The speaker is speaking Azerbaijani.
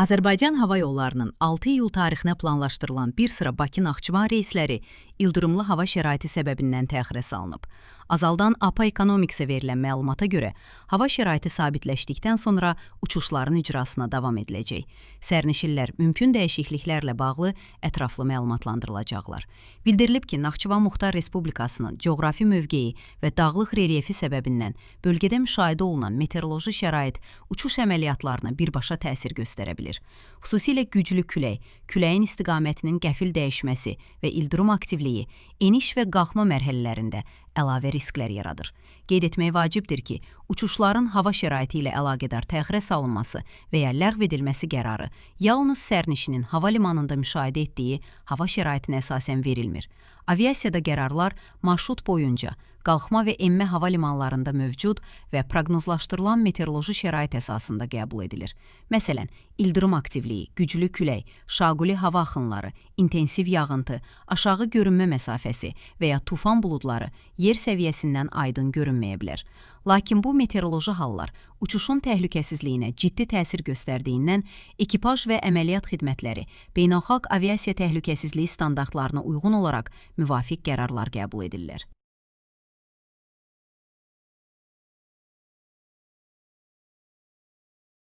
Azərbaycan Hava Yollarının 6 iyul tarixinə planlaşdırılan bir sıra Bakı-Naxçıvan reysləri ildırımlı hava şəraiti səbəbindən təxirə salınıb. Azaldan APA Economics'e verilən məlumata görə, hava şəraiti sabitləşdikdən sonra uçuşların icrasına davam ediləcək. Sərnişinlər mümkün dəyişikliklərlə bağlı ətraflı məlumatlandırılacaqlar. Bildirilib ki, Naxçıvan Muxtar Respublikasının coğrafi mövqeyi və dağlıq relyefi səbəbindən bölgədə müşahidə olunan meteoroloji şərait uçuş əməliyyatlarına birbaşa təsir göstərə bilər. Xüsusilə güclü külək, küləyin istiqamətinin qəfil dəyişməsi və ildırım aktivliyi eniş və qalxma mərhələlərində əlavə risklər yaradır. Qeyd etmək vacibdir ki, uçuşların hava şəraiti ilə əlaqədar təxirə salınması və ya ləğv edilməsi qərarı yalnız sərnişinin hava limanında müşahidə etdiyi hava şəraitinə əsasən verilmir. Aviasiyada qərarlar marşrut boyunca qalxma və enmə hava limanlarında mövcud və proqnozlaşdırılan meteoroloji şərait əsasında qəbul edilir. Məsələn, ildırım aktivliyi, güclü külək, şaquli hava axınları, intensiv yağıntı, aşağı görünmə məsafəsi və ya tufan buludları yer səviyyəsindən aydın görünməyə bilər. Lakin bu meteoroloji hallar uçuşun təhlükəsizliyinə ciddi təsir göstərdiyindən ekipaj və əməliyyat xidmətləri beynəlxalq aviasiya təhlükəsizliyi standartlarına uyğun olaraq müvafiq qərarlar qəbul edirlər.